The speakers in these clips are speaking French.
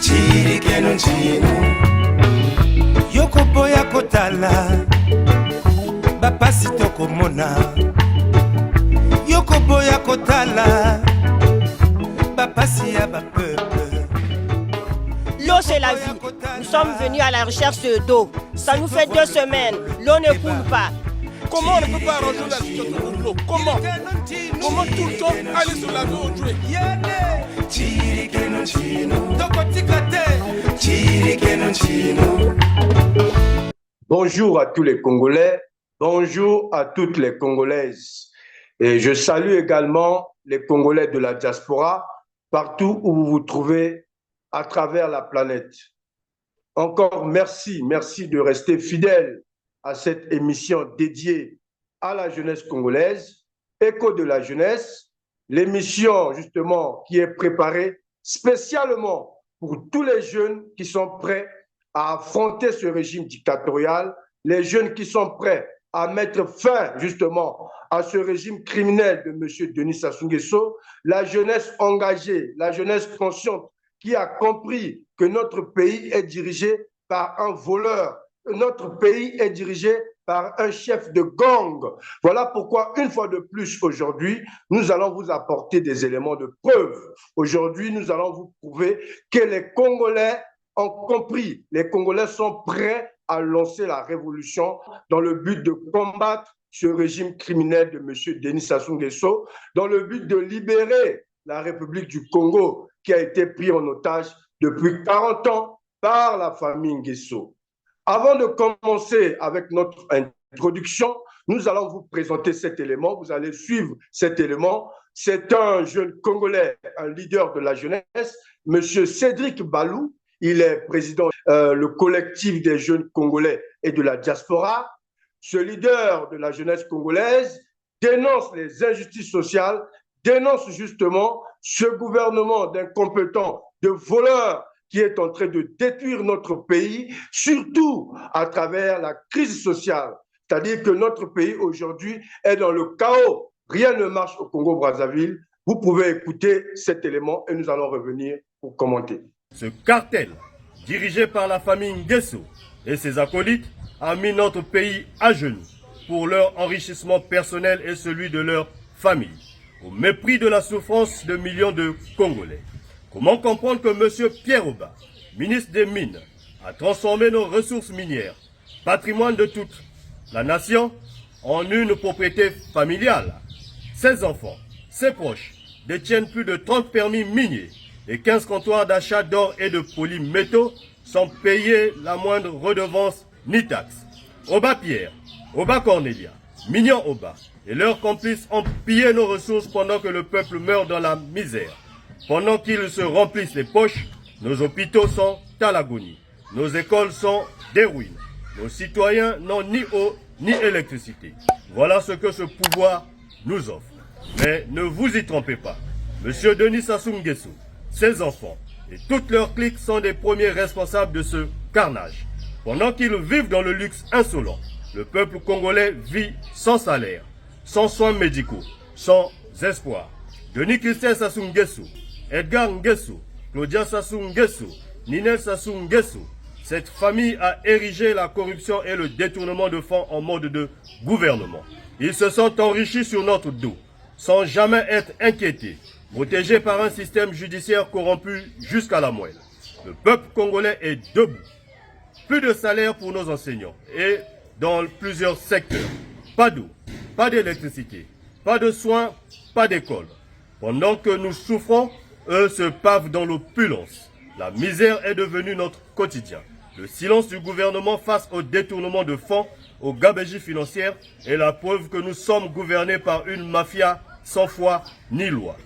chirikeno chino yokoboya kotala bapasi tokomona yokoboya kotala bapasi ya bapeuple. L'eau c'est la vie. Nous sommes venus à la recherche d'eau. Ça nous fait 2 semaines. L'eau ne coule pas. Comment on ne peut pas arranger la situation de l'eau? Comment tout le temps aller se laver au jouet? Bonjour à tous les Congolais, bonjour à toutes les Congolaises. Et je salue également les Congolais de la diaspora, partout où vous vous trouvez à travers la planète. Encore merci de rester fidèles à cette émission dédiée à la jeunesse congolaise, Écho de la jeunesse, l'émission justement qui est préparée spécialement pour tous les jeunes qui sont prêts à affronter ce régime dictatorial, les jeunes qui sont prêts à mettre fin justement à ce régime criminel de M. Denis Sassou Nguesso, la jeunesse engagée, la jeunesse consciente qui a compris que notre pays est dirigé par un voleur, notre pays est dirigé par un chef de gang. Voilà pourquoi, une fois de plus aujourd'hui, nous allons vous apporter des éléments de preuve. Aujourd'hui, nous allons vous prouver que les Congolais ont compris, les Congolais sont prêts à lancer la révolution dans le but de combattre ce régime criminel de M. Denis Sassou Nguesso, dans le but de libérer la République du Congo qui a été prise en otage depuis 40 ans par la famille Nguesso. Avant de commencer avec notre introduction, nous allons vous présenter cet élément. Vous allez suivre cet élément. C'est un jeune Congolais, un leader de la jeunesse, M. Cédric Balou. Il est président le collectif des jeunes Congolais et de la diaspora. Ce leader de la jeunesse congolaise dénonce les injustices sociales, dénonce justement ce gouvernement d'incompétents, de voleurs qui est en train de détruire notre pays, surtout à travers la crise sociale. C'est-à-dire que notre pays aujourd'hui est dans le chaos. Rien ne marche au Congo-Brazzaville. Vous pouvez écouter cet élément et nous allons revenir pour commenter. Ce cartel, dirigé par la famille Nguesso et ses acolytes, a mis notre pays à genoux pour leur enrichissement personnel et celui de leur famille, au mépris de la souffrance de millions de Congolais. Comment comprendre que M. Pierre Oba, ministre des Mines, a transformé nos ressources minières, patrimoine de toute la nation, en une propriété familiale? Ses enfants, ses proches, détiennent plus de 30 permis miniers et 15 comptoirs d'achat d'or et de polymétaux sans payer la moindre redevance ni taxe. Oba Pierre, Oba Cornelia, Mignon Oba et leurs complices ont pillé nos ressources pendant que le peuple meurt dans la misère. Pendant qu'ils se remplissent les poches, nos hôpitaux sont à l'agonie, nos écoles sont des ruines, nos citoyens n'ont ni eau ni électricité. Voilà ce que ce pouvoir nous offre. Mais ne vous y trompez pas. Monsieur Denis Sassou Nguesso, ses enfants et toutes leurs cliques sont des premiers responsables de ce carnage. Pendant qu'ils vivent dans le luxe insolent, le peuple congolais vit sans salaire, sans soins médicaux, sans espoir. Denis Christian Sassou Nguesso, Edgar Nguesso, Claudia Sassou Nguesso, Ninel Sassou Nguesso, cette famille a érigé la corruption et le détournement de fonds en mode de gouvernement. Ils se sont enrichis sur notre dos, sans jamais être inquiétés, protégés par un système judiciaire corrompu jusqu'à la moelle. Le peuple congolais est debout. Plus de salaire pour nos enseignants et dans plusieurs secteurs. Pas d'eau, pas d'électricité, pas de soins, pas d'école. Pendant que nous souffrons, eux se pavent dans l'opulence. La misère est devenue notre quotidien. Le silence du gouvernement face au détournement de fonds, aux gabegies financières est la preuve que nous sommes gouvernés par une mafia sans foi ni loi.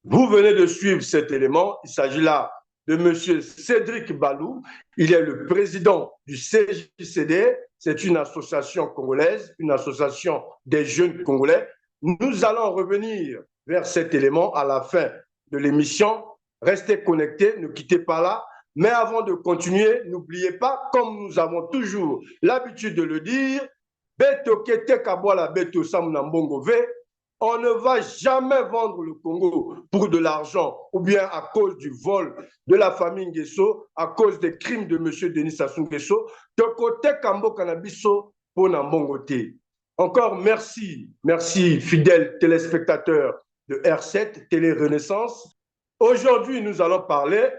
Vous venez de suivre cet élément. Il s'agit là de M. Cédric Balou. Il est le président du CJCD. C'est une association congolaise, une association des jeunes congolais. Nous allons revenir vers cet élément à la fin de l'émission. Restez connectés, ne quittez pas là. Mais avant de continuer, n'oubliez pas, comme nous avons toujours l'habitude de le dire, Beto kete kabwala beto samnambongo ve, On ne va jamais vendre le Congo pour de l'argent ou bien à cause du vol de la famille Nguesso, à cause des crimes de M. Denis Sassou Nguesso. De côté Kambo Kanabiso pour Nambongote. Encore merci, merci fidèles téléspectateurs de R7, Télé Renaissance. Aujourd'hui, nous allons parler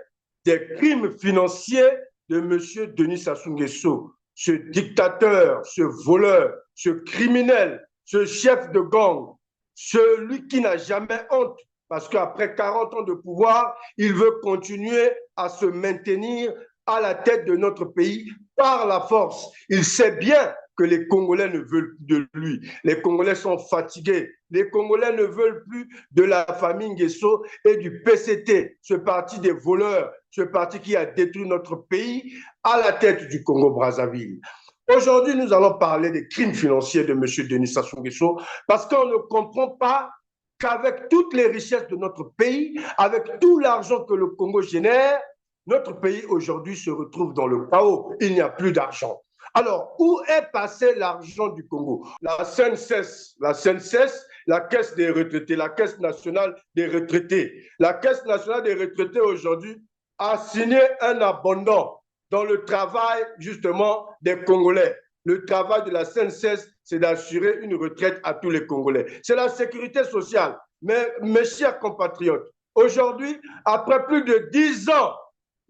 des crimes financiers de M. Denis Sassou Nguesso, ce dictateur, ce voleur, ce criminel, ce chef de gang, celui qui n'a jamais honte, parce qu'après 40 ans de pouvoir, il veut continuer à se maintenir à la tête de notre pays par la force. Il sait bien que les Congolais ne veulent plus de lui. Les Congolais sont fatigués. Les Congolais ne veulent plus de la famille Nguesso et du PCT, ce parti des voleurs, ce parti qui a détruit notre pays à la tête du Congo-Brazzaville. Aujourd'hui, nous allons parler des crimes financiers de M. Denis Sassou Nguesso parce qu'on ne comprend pas qu'avec toutes les richesses de notre pays, avec tout l'argent que le Congo génère, notre pays aujourd'hui se retrouve dans le chaos. Il n'y a plus d'argent. Alors, où est passé l'argent du Congo? La CNCES, la Caisse des retraités, la Caisse nationale des retraités. La Caisse nationale des retraités aujourd'hui a signé un abondant dans le travail justement des Congolais. Le travail de la CNCES, c'est d'assurer une retraite à tous les Congolais. C'est la sécurité sociale. Mais mes chers compatriotes, aujourd'hui, après plus de 10 ans,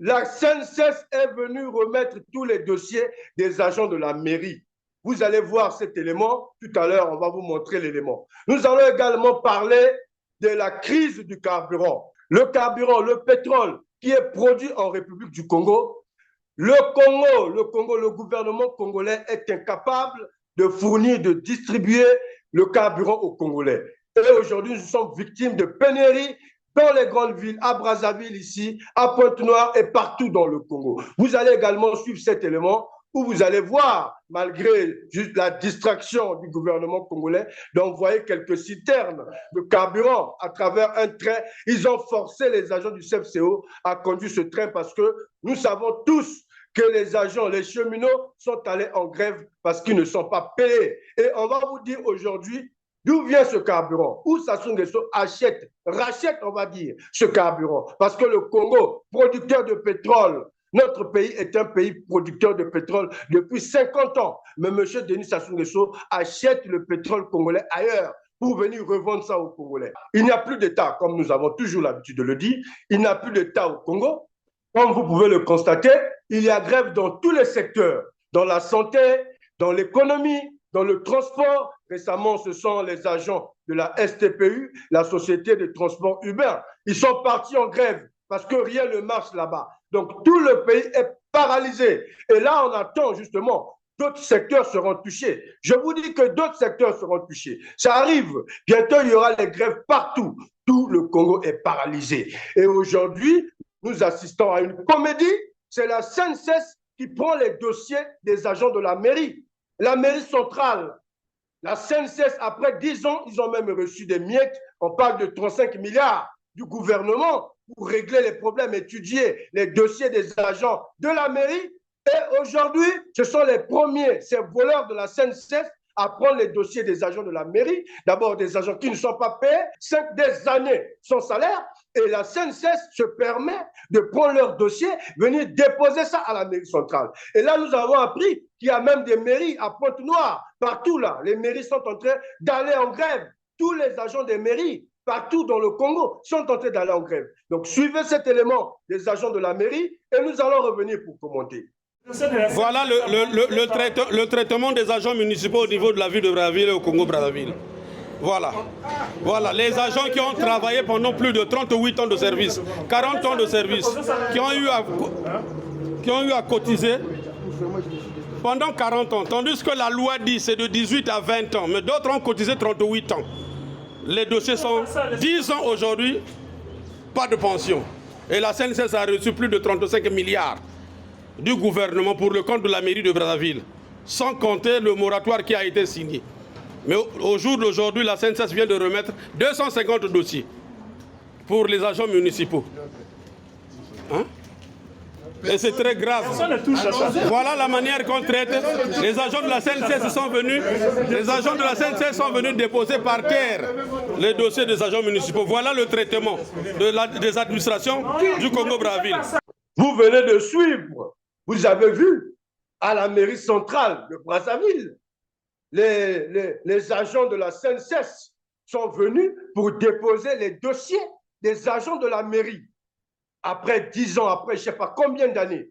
la CNCES est venue remettre tous les dossiers des agents de la mairie. Vous allez voir cet élément. Tout à l'heure, on va vous montrer l'élément. Nous allons également parler de la crise du carburant. Le carburant, le pétrole qui est produit en République du Congo, le gouvernement congolais est incapable de fournir, de distribuer le carburant aux Congolais. Et aujourd'hui, nous sommes victimes de pénuries dans les grandes villes, à Brazzaville ici, à Pointe-Noire et partout dans le Congo. Vous allez également suivre cet élément où vous allez voir, malgré juste la distraction du gouvernement congolais, d'envoyer quelques citernes de carburant à travers un train. Ils ont forcé les agents du CFCO à conduire ce train parce que nous savons tous que les agents, les cheminots sont allés en grève parce qu'ils ne sont pas payés. Et on va vous dire aujourd'hui d'où vient ce carburant, où Sassou Nguesso rachète, on va dire, ce carburant. Parce que le Congo, producteur de pétrole, notre pays est un pays producteur de pétrole depuis 50 ans. Mais M. Denis Sassou Nguesso achète le pétrole congolais ailleurs pour venir revendre ça aux Congolais. Il n'y a plus d'État, comme nous avons toujours l'habitude de le dire. Il n'y a plus d'État au Congo. Comme vous pouvez le constater, il y a grève dans tous les secteurs, dans la santé, dans l'économie, dans le transport. Récemment, ce sont les agents de la STPU, la Société de transport urbain. Ils sont partis en grève parce que rien ne marche là-bas. Donc, tout le pays est paralysé. Et là, on attend justement, d'autres secteurs seront touchés. Je vous dis que d'autres secteurs seront touchés. Ça arrive. Bientôt, il y aura les grèves partout. Tout le Congo est paralysé. Et aujourd'hui, nous assistons à une comédie. C'est la CNCES qui prend les dossiers des agents de la mairie. La mairie centrale, la CNCES, après 10 ans, ils ont même reçu des miettes. On parle de 35 milliards du gouvernement pour régler les problèmes, étudier les dossiers des agents de la mairie. Et aujourd'hui, ce sont les premiers, ces voleurs de la CNCES, à prendre les dossiers des agents de la mairie. D'abord, des agents qui ne sont pas payés, 5 des années sans salaire. Et la CNCES se permet de prendre leurs dossiers, venir déposer ça à la mairie centrale. Et là, nous avons appris qu'il y a même des mairies à Pointe-Noire, partout là. Les mairies sont en train d'aller en grève. Tous les agents des mairies, partout dans le Congo, sont en train d'aller en grève. Donc, suivez cet élément des agents de la mairie et nous allons revenir pour commenter. Voilà le traitement des agents municipaux au niveau de la ville de Brazzaville et au Congo-Brazzaville. Voilà, les agents qui ont travaillé pendant plus de 38 ans de service, 40 ans de service, qui ont eu à cotiser pendant 40 ans, tandis que la loi dit c'est de 18 à 20 ans, mais d'autres ont cotisé 38 ans. Les dossiers sont 10 ans aujourd'hui, pas de pension. Et la CNCES a reçu plus de 35 milliards du gouvernement pour le compte de la mairie de Brazzaville, sans compter le moratoire qui a été signé. Mais au jour d'aujourd'hui, la CNCES vient de remettre 250 dossiers pour les agents municipaux. Hein? Et c'est très grave. Voilà la manière qu'on traite. Les agents de la CNCS sont venus. Les agents de la CNCS sont venus déposer par terre les dossiers des agents municipaux. Voilà le traitement des administrations du Congo-Brazzaville. Vous venez de suivre, vous avez vu, à la mairie centrale de Brazzaville, les agents de la CNCS sont venus pour déposer les dossiers des agents de la mairie. Après 10 ans, après je ne sais pas combien d'années.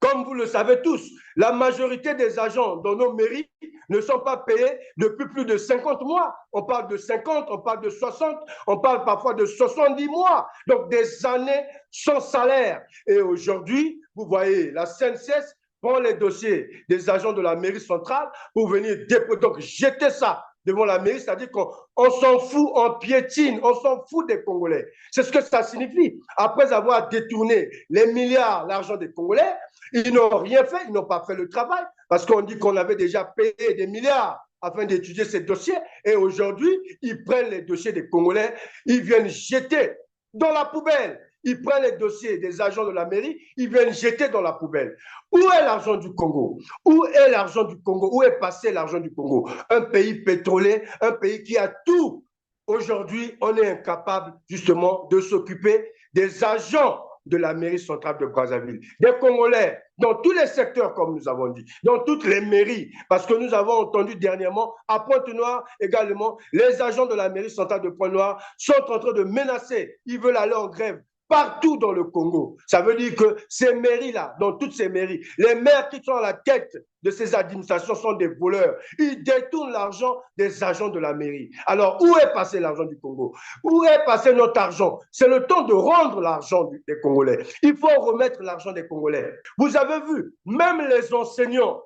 Comme vous le savez tous, la majorité des agents dans nos mairies ne sont pas payés depuis plus de 50 mois. On parle de 50, on parle de 60, on parle parfois de 70 mois. Donc des années sans salaire. Et aujourd'hui, vous voyez, la CNCS prend les dossiers des agents de la mairie centrale pour venir déposer. Donc jeter ça devant la mairie, c'est-à-dire qu'on s'en fout, on piétine, on s'en fout des Congolais. C'est ce que ça signifie. Après avoir détourné les milliards, l'argent des Congolais, ils n'ont rien fait, ils n'ont pas fait le travail, parce qu'on dit qu'on avait déjà payé des milliards afin d'étudier ces dossiers, et aujourd'hui, ils prennent les dossiers des Congolais, ils viennent jeter dans la poubelle. Ils prennent les dossiers des agents de la mairie, ils viennent jeter dans la poubelle. Où est l'argent du Congo? Où est l'argent du Congo? Où est passé l'argent du Congo? Un pays pétrolier, un pays qui a tout. Aujourd'hui, on est incapable justement de s'occuper des agents de la mairie centrale de Brazzaville. Des Congolais, dans tous les secteurs, comme nous avons dit, dans toutes les mairies, parce que nous avons entendu dernièrement, à Pointe-Noire également, les agents de la mairie centrale de Pointe-Noire sont en train de menacer, ils veulent aller en grève partout dans le Congo. Ça veut dire que ces mairies-là, dans toutes ces mairies, les maires qui sont à la tête de ces administrations sont des voleurs. Ils détournent l'argent des agents de la mairie. Alors, où est passé l'argent du Congo? Où est passé notre argent? C'est le temps de rendre l'argent des Congolais. Il faut remettre l'argent des Congolais. Vous avez vu, même les enseignants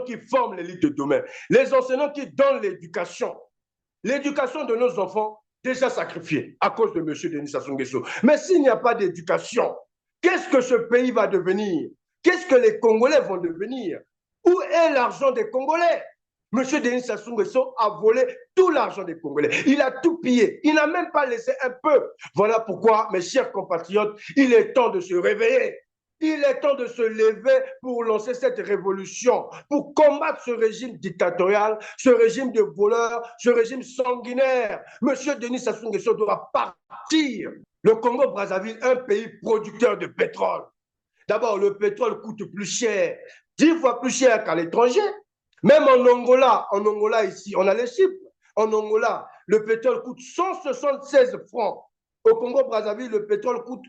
qui forment l'élite de demain, les enseignants qui donnent l'éducation de nos enfants, déjà sacrifié à cause de M. Denis Sassou Nguesso. Mais s'il n'y a pas d'éducation, qu'est-ce que ce pays va devenir? Qu'est-ce que les Congolais vont devenir? Où est l'argent des Congolais? M. Denis Sassou Nguesso a volé tout l'argent des Congolais. Il a tout pillé. Il n'a même pas laissé un peu. Voilà pourquoi, mes chers compatriotes, il est temps de se réveiller. Il est temps de se lever pour lancer cette révolution, pour combattre ce régime dictatorial, ce régime de voleurs, ce régime sanguinaire. Monsieur Denis Sassou Nguesso doit partir. Le Congo-Brazzaville, un pays producteur de pétrole. D'abord, le pétrole coûte plus cher, 10 fois plus cher qu'à l'étranger. Même en Angola ici, on a les chiffres. En Angola, le pétrole coûte 176 francs. Au Congo-Brazzaville, le pétrole coûte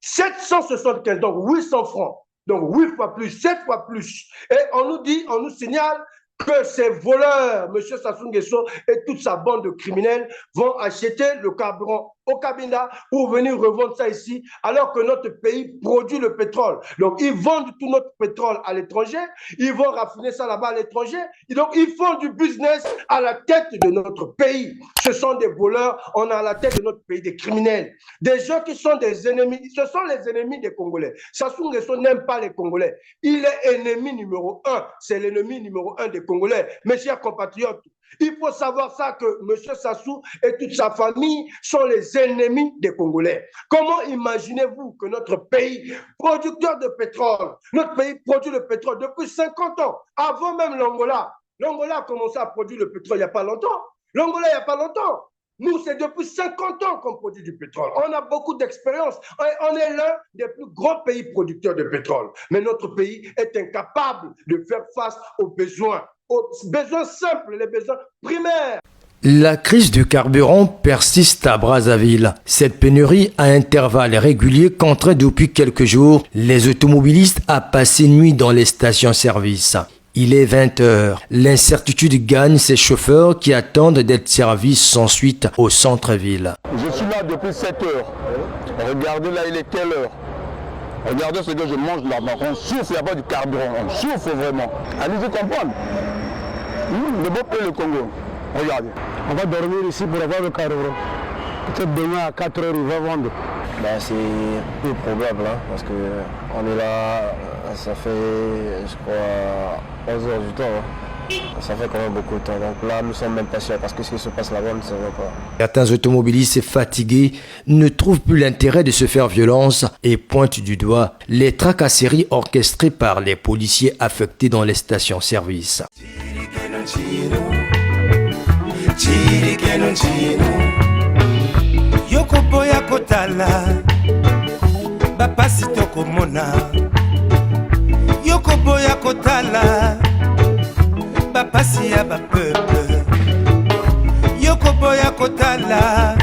775, donc 800 francs. Donc 8 fois plus, 7 fois plus. Et on nous signale que ces voleurs, M. Sassou Nguesso et toute sa bande de criminels vont acheter le carburant au Cabinda pour venir revendre ça ici, alors que notre pays produit le pétrole. Donc, ils vendent tout notre pétrole à l'étranger, ils vont raffiner ça là-bas à l'étranger, et donc ils font du business à la tête de notre pays. Ce sont des voleurs, on a à la tête de notre pays des criminels, des gens qui sont des ennemis, ce sont les ennemis des Congolais. Sassou Nguesso n'aime pas les Congolais, il est ennemi numéro 1, c'est l'ennemi numéro 1 des Congolais. Mes chers compatriotes, il faut savoir ça que M. Sassou et toute sa famille sont les ennemis des Congolais. Comment imaginez-vous que notre pays, producteur de pétrole, notre pays produit le pétrole depuis 50 ans, avant même l'Angola. L'Angola a commencé à produire le pétrole il n'y a pas longtemps. L'Angola, il n'y a pas longtemps. Nous, c'est depuis 50 ans qu'on produit du pétrole. On a beaucoup d'expérience. On est l'un des plus grands pays producteurs de pétrole. Mais notre pays est incapable de faire face aux besoins simples, les besoins primaires. La crise du carburant persiste à Brazzaville. Cette pénurie à intervalles réguliers contraint depuis quelques jours les automobilistes à passer nuit dans les stations-service. Il est 20h. L'incertitude gagne ces chauffeurs qui attendent d'être servis sans suite au centre-ville. Je suis là depuis 7 heures. Regardez là, il est quelle heure? Regardez ce que je mange là. On souffre, il n'y a pas de carburant. On souffre vraiment. Allez-y comprendre. Le beau pays, le Congo. Regardez. On va dormir ici pour avoir le carburant. Peut-être demain à 4 heures, il va vendre. C'est peu probable, hein, parce qu'on est là, ça fait, je crois, 11 heures du temps. Hein. Ça fait quand même beaucoup de temps. Donc là, nous sommes même pas sûrs parce que ce qui se passe là-bas, ne savons pas. Certains automobilistes fatigués ne trouvent plus l'intérêt de se faire violence et pointent du doigt les tracasseries orchestrées par les policiers affectés dans les stations-service. Yokoboya kotala bapasi tokomona Yokoboya kotala bapasi ya bapeuple Yokoboya kotala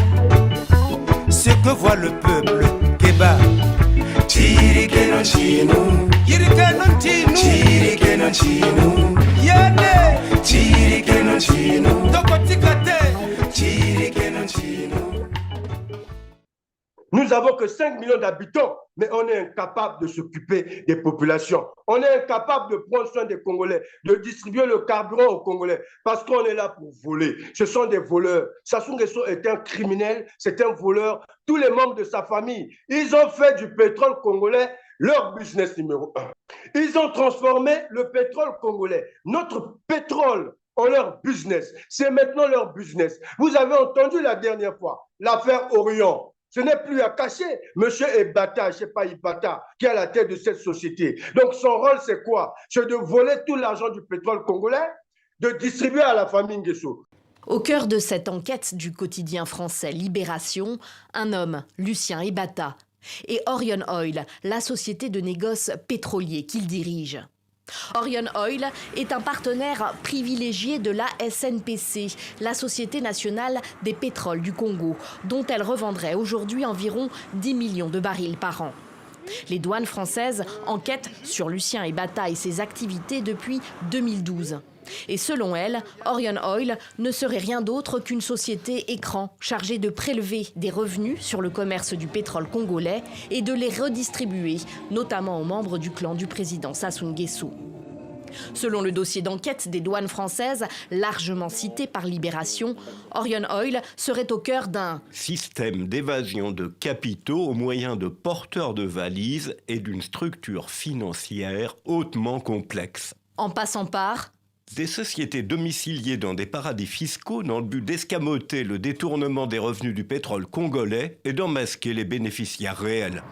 ce que voit le peuple Keba Chirikeno chinu Chirikeno chinu Chirikeno chinu Yane Chirikeno chinu Tokotikate Chirikeno chinu. Nous avons que 5 millions d'habitants, mais on est incapable de s'occuper des populations. On est incapable de prendre soin des Congolais, de distribuer le carburant aux Congolais, parce qu'on est là pour voler. Ce sont des voleurs. Sassou Nguesso est un criminel, c'est un voleur. Tous les membres de sa famille, ils ont fait du pétrole congolais leur business numéro 1. Ils ont transformé le pétrole congolais, notre pétrole, en leur business. C'est maintenant leur business. Vous avez entendu la dernière fois l'affaire Orion. Ce n'est plus à cacher. Monsieur Ebata, je ne sais pas Ibata, qui est à la tête de cette société. Donc son rôle, c'est quoi? C'est de voler tout l'argent du pétrole congolais, de distribuer à la famille Nguesso. Au cœur de cette enquête du quotidien français Libération, un homme, Lucien Ebata, et Orion Oil, la société de négoce pétrolier qu'il dirige. Orion Oil est un partenaire privilégié de la SNPC, la Société nationale des pétroles du Congo, dont elle revendrait aujourd'hui environ 10 millions de barils par an. Les douanes françaises enquêtent sur Lucien Ebata et ses activités depuis 2012. Et selon elle, Orion Oil ne serait rien d'autre qu'une société écran chargée de prélever des revenus sur le commerce du pétrole congolais et de les redistribuer, notamment aux membres du clan du président Sassou Nguesso. Selon le dossier d'enquête des douanes françaises, largement cité par Libération, Orion Oil serait au cœur d'un système d'évasion de capitaux au moyen de porteurs de valises et d'une structure financière hautement complexe. En passant par des sociétés domiciliées dans des paradis fiscaux dans le but d'escamoter le détournement des revenus du pétrole congolais et d'en masquer les bénéficiaires réels.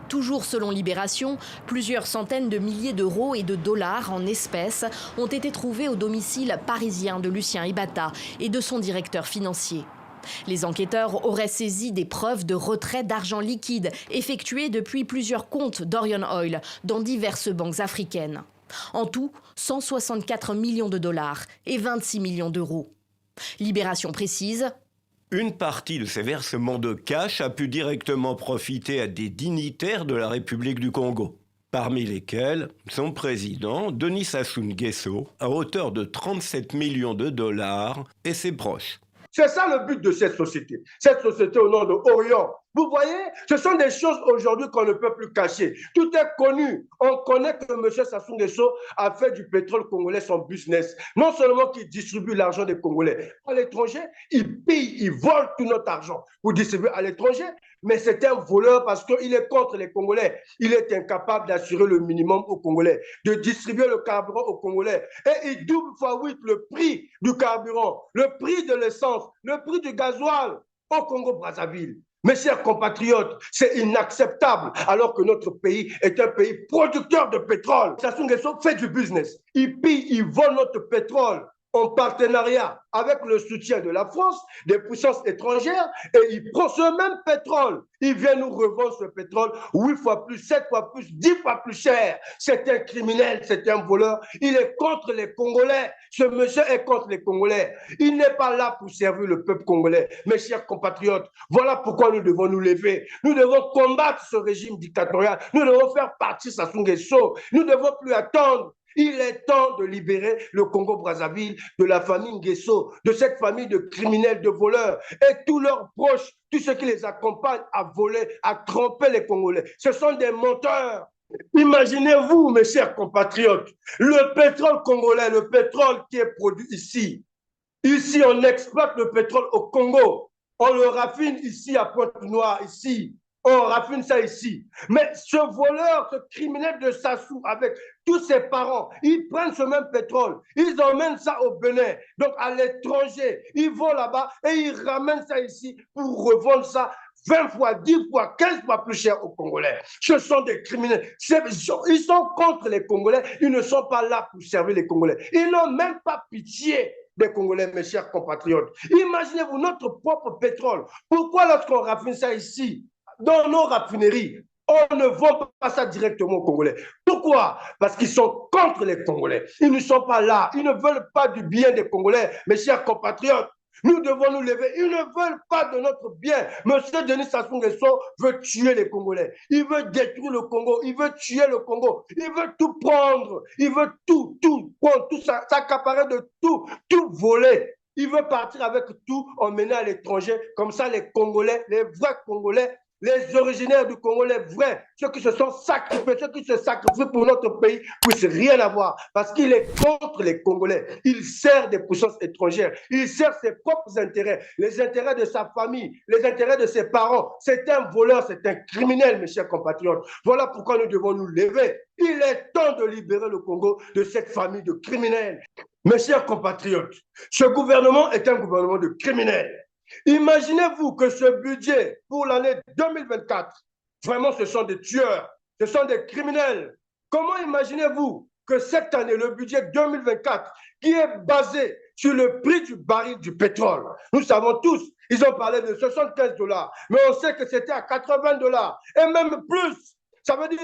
Toujours selon Libération, plusieurs centaines de milliers d'euros et de dollars en espèces ont été trouvés au domicile parisien de Lucien Ebata et de son directeur financier. Les enquêteurs auraient saisi des preuves de retrait d'argent liquide effectués depuis plusieurs comptes d'Orion Oil dans diverses banques africaines. En tout, 164 millions de dollars et 26 millions d'euros. Libération précise. Une partie de ces versements de cash a pu directement profiter à des dignitaires de la République du Congo, parmi lesquels son président, Denis Sassou Nguesso, à hauteur de 37 millions de dollars, et ses proches. C'est ça le but de cette société. Cette société au nom de Orion. Vous voyez, ce sont des choses aujourd'hui qu'on ne peut plus cacher. Tout est connu. On connaît que M. Sassou Nguesso a fait du pétrole congolais son business. Non seulement qu'il distribue l'argent des Congolais à l'étranger, il pille, il vole tout notre argent pour distribuer à l'étranger, mais c'est un voleur parce qu'il est contre les Congolais. Il est incapable d'assurer le minimum aux Congolais, de distribuer le carburant aux Congolais. Et il double fois 8 le prix du carburant, le prix de l'essence, le prix du gasoil au Congo-Brazzaville. Mes chers compatriotes, c'est inacceptable alors que notre pays est un pays producteur de pétrole. Sassou Nguesso fait du business. Il pille, il vole notre pétrole en partenariat avec le soutien de la France, des puissances étrangères, et il prend ce même pétrole. Il vient nous revendre ce pétrole 8 fois plus, 7 fois plus, 10 fois plus cher. C'est un criminel, c'est un voleur. Il est contre les Congolais. Ce monsieur est contre les Congolais. Il n'est pas là pour servir le peuple congolais. Mes chers compatriotes, voilà pourquoi nous devons nous lever. Nous devons combattre ce régime dictatorial. Nous devons faire partie de Sassou Nguesso. Nous ne devons plus attendre. Il est temps de libérer le Congo-Brazzaville de la famille Nguesso, de cette famille de criminels, de voleurs et tous leurs proches, tous ceux qui les accompagnent à voler, à tromper les Congolais. Ce sont des menteurs. Imaginez-vous, mes chers compatriotes, le pétrole congolais, le pétrole qui est produit ici. Ici, on exploite le pétrole au Congo. On le raffine ici à Pointe-Noire, ici. On raffine ça ici. Mais ce voleur, ce criminel de Sassou, avec tous ses parents, ils prennent ce même pétrole, ils emmènent ça au Bénin, donc à l'étranger, ils vont là-bas et ils ramènent ça ici pour revendre ça 20 fois, 10 fois, 15 fois plus cher aux Congolais. Ce sont des criminels. Ils sont contre les Congolais. Ils ne sont pas là pour servir les Congolais. Ils n'ont même pas pitié des Congolais, mes chers compatriotes. Imaginez-vous notre propre pétrole. Pourquoi lorsqu'on raffine ça ici, dans nos raffineries, on ne vend pas ça directement aux Congolais? Pourquoi? Parce qu'ils sont contre les Congolais. Ils ne sont pas là. Ils ne veulent pas du bien des Congolais, mes chers compatriotes. Nous devons nous lever. Ils ne veulent pas de notre bien. Monsieur Denis Sassou Nguesso veut tuer les Congolais. Il veut détruire le Congo. Il veut tuer le Congo. Il veut tout prendre. Il veut tout prendre, tout s'accaparer de tout voler. Il veut partir avec tout emmener à l'étranger. Comme ça, les Congolais, les vrais Congolais, les originaires du Congo, les vrais, ceux qui se sont sacrifiés, ceux qui se sacrifient pour notre pays, puissent rien avoir. Parce qu'il est contre les Congolais. Il sert des puissances étrangères. Il sert ses propres intérêts, les intérêts de sa famille, les intérêts de ses parents. C'est un voleur, c'est un criminel, mes chers compatriotes. Voilà pourquoi nous devons nous lever. Il est temps de libérer le Congo de cette famille de criminels. Mes chers compatriotes, ce gouvernement est un gouvernement de criminels. Imaginez-vous que ce budget pour l'année 2024, vraiment ce sont des tueurs, ce sont des criminels. Comment imaginez-vous que cette année, le budget 2024, qui est basé sur le prix du baril du pétrole, nous savons tous, ils ont parlé de 75 $, mais on sait que c'était à 80 $, et même plus. Ça veut dire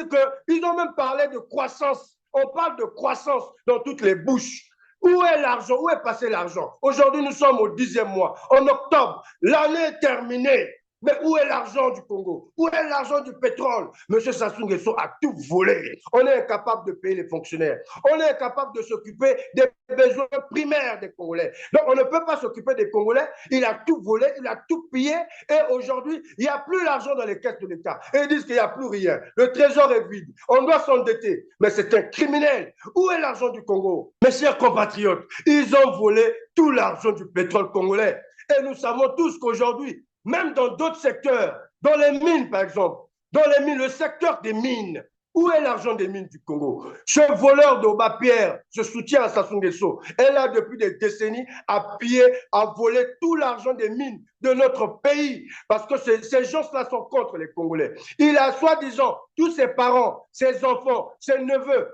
qu'ils ont même parlé de croissance. On parle de croissance dans toutes les bouches. Où est l'argent? Où est passé l'argent? Aujourd'hui, nous sommes au 10e mois. En octobre, l'année est terminée. Mais où est l'argent du Congo? Où est l'argent du pétrole? Monsieur Sassou Nguesso a tout volé. On est incapable de payer les fonctionnaires. On est incapable de s'occuper des besoins primaires des Congolais. Donc, on ne peut pas s'occuper des Congolais. Il a tout volé, il a tout pillé. Et aujourd'hui, il n'y a plus l'argent dans les caisses de l'État. Et ils disent qu'il n'y a plus rien. Le trésor est vide. On doit s'endetter. Mais c'est un criminel. Où est l'argent du Congo? Mes chers compatriotes, ils ont volé tout l'argent du pétrole congolais. Et nous savons tous qu'aujourd'hui, même dans d'autres secteurs, dans les mines par exemple, dans les mines, le secteur des mines, où est l'argent des mines du Congo? Ce voleur d'Oba Pierre, ce soutien à Sassou Nguesso, est là depuis des décennies à piller, à voler tout l'argent des mines de notre pays, parce que ces gens-là sont contre les Congolais. Il a soi-disant tous ses parents, ses enfants, ses neveux,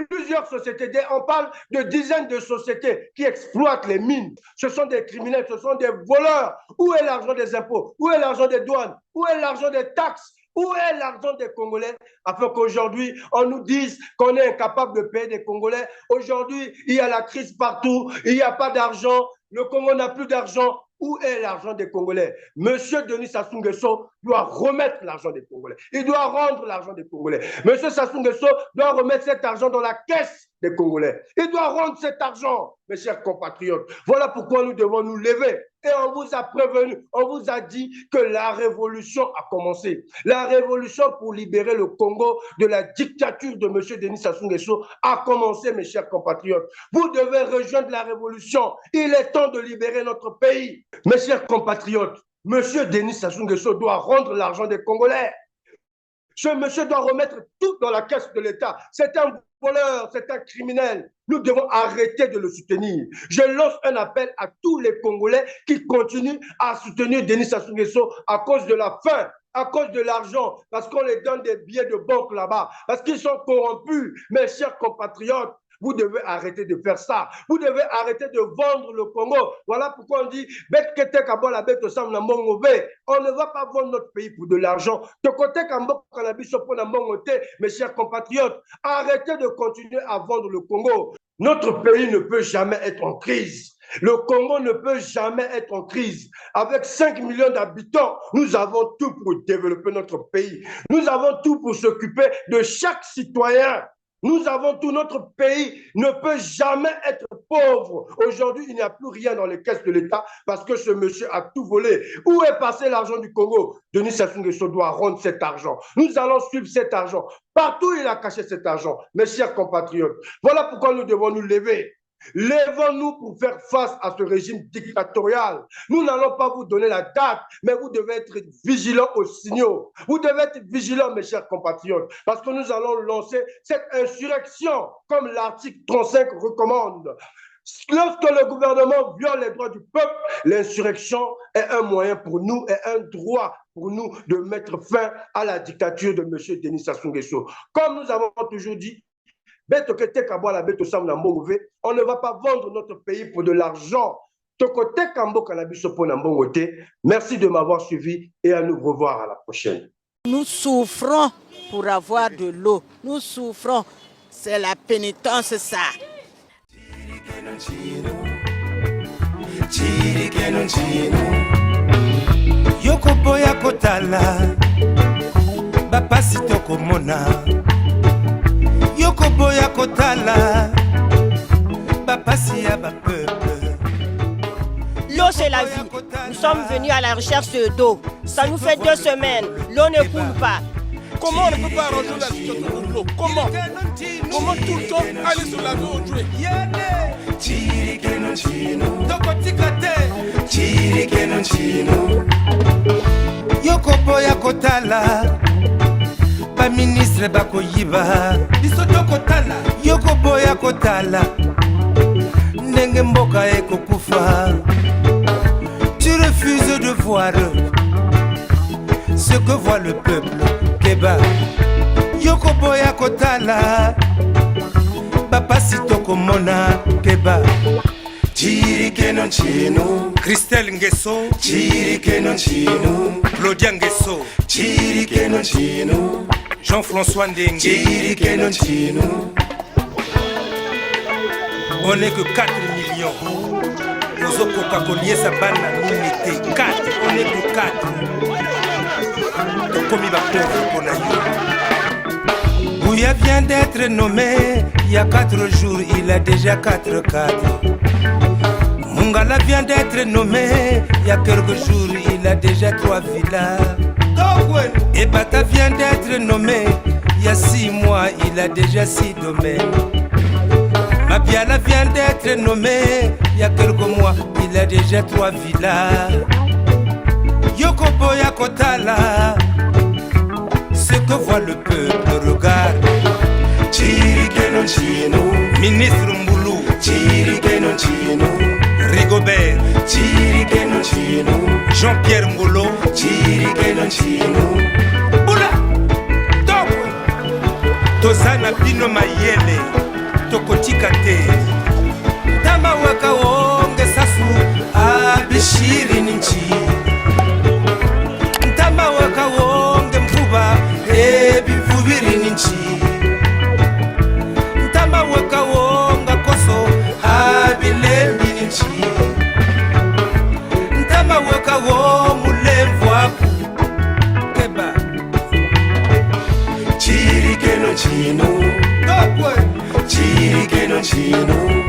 plusieurs sociétés, on parle de dizaines de sociétés qui exploitent les mines. Ce sont des criminels, ce sont des voleurs. Où est l'argent des impôts? Où est l'argent des douanes? Où est l'argent des taxes? Où est l'argent des Congolais? Afin qu'aujourd'hui, on nous dise qu'on est incapable de payer des Congolais. Aujourd'hui, il y a la crise partout, il n'y a pas d'argent, le Congo n'a plus d'argent. Où est l'argent des Congolais? Monsieur Denis Sassou Nguesso doit remettre l'argent des Congolais. Il doit rendre l'argent des Congolais. Monsieur Sassou Nguesso doit remettre cet argent dans la caisse des Congolais. Il doit rendre cet argent, mes chers compatriotes. Voilà pourquoi nous devons nous lever. Et on vous a prévenu, on vous a dit que la révolution a commencé. La révolution pour libérer le Congo de la dictature de monsieur Denis Sassou Nguesso a commencé, mes chers compatriotes. Vous devez rejoindre la révolution. Il est temps de libérer notre pays. Mes chers compatriotes, monsieur Denis Sassou Nguesso doit rendre l'argent des Congolais. Ce monsieur doit remettre tout dans la caisse de l'État. C'est un voleur, c'est un criminel. Nous devons arrêter de le soutenir. Je lance un appel à tous les Congolais qui continuent à soutenir Denis Sassou Nguesso à cause de la faim, à cause de l'argent, parce qu'on les donne des billets de banque là-bas, parce qu'ils sont corrompus. Mes chers compatriotes, vous devez arrêter de faire ça. Vous devez arrêter de vendre le Congo. Voilà pourquoi on dit on ne va pas vendre notre pays pour de l'argent. Mes chers compatriotes, arrêtez de continuer à vendre le Congo. Notre pays ne peut jamais être en crise. Le Congo ne peut jamais être en crise. Avec 5 millions d'habitants, nous avons tout pour développer notre pays. Nous avons tout pour s'occuper de chaque citoyen. Nous avons tout, notre pays ne peut jamais être pauvre. Aujourd'hui, il n'y a plus rien dans les caisses de l'État parce que ce monsieur a tout volé. Où est passé l'argent du Congo? Denis Sassou Nguesso doit rendre cet argent. Nous allons suivre cet argent. Partout, il a caché cet argent. Mes chers compatriotes, voilà pourquoi nous devons nous lever. Lèvons-nous pour faire face à ce régime dictatorial. Nous n'allons pas vous donner la date, mais vous devez être vigilants aux signaux. Vous devez être vigilants, mes chers compatriotes, parce que nous allons lancer cette insurrection, comme l'article 35 recommande. Lorsque le gouvernement viole les droits du peuple, l'insurrection est un moyen pour nous et un droit pour nous de mettre fin à la dictature de M. Denis Sassou Nguesso. Comme nous avons toujours dit, on ne va pas vendre notre pays pour de l'argent. Merci de m'avoir suivi et à nous revoir à la prochaine. Nous souffrons pour avoir de l'eau. Nous souffrons. C'est la pénitence, ça. Yoko boya kotala bapasi tokomona Yoko boya kotala bapasi ya bapeuple. L'eau c'est la vie. Nous sommes venus à la recherche d'eau. Ça nous fait 2 semaines. L'eau ne coule pas. Comment on ne peut pas arranger la situation pour l'eau? Comment tout le temps aller se laver au jouet? Yoko boya kotala ba ministre bakoyiba biso tokotala. Yoko boya kotala ndenge mboka ekokufa. Tu refuses de voir ce que voit le peuple. Keba Yoko boya kotala bapasi tokomona. Keba Chirikenon chino Christelle Nguesso Chirikenon chino Claudia Nguesso Chirikenon chino Jean-François Ndengue Chirikenon chino. On n'est que 4 millions. Nous avons Coca-Cola Sabana limité 4. On n'est que 4. Comme il va pauvre. Bouya vient d'être nommé il y a 4 jours, il a déjà 4 cadres. Mungala vient d'être nommé il y a quelques jours, il a déjà 3 villas. Et Bata vient d'être nommé il y a 6 mois, il a déjà 6 domaines. Mabiala vient d'être nommé il y a quelques mois, il a déjà 3 villas. Yoko boya kotala, ce que voit le peuple regarde. Chirikenon chino Ministre Mboulou Chirikenon chino Rigobert Chirikenon chino Jean-Pierre Mbolo Chirikenon chino Oula Toko Tozana Pino Mayele Tokotika te Tama waka wonge sasu Abishiri ninchi Tama waka wonge mfuba Ebi mfubiri ninchi Ntama waka wonga koso Abilembi ninchi Ntama waka wonga ulevu waku Keba Chirikenon chino Chirikenon chino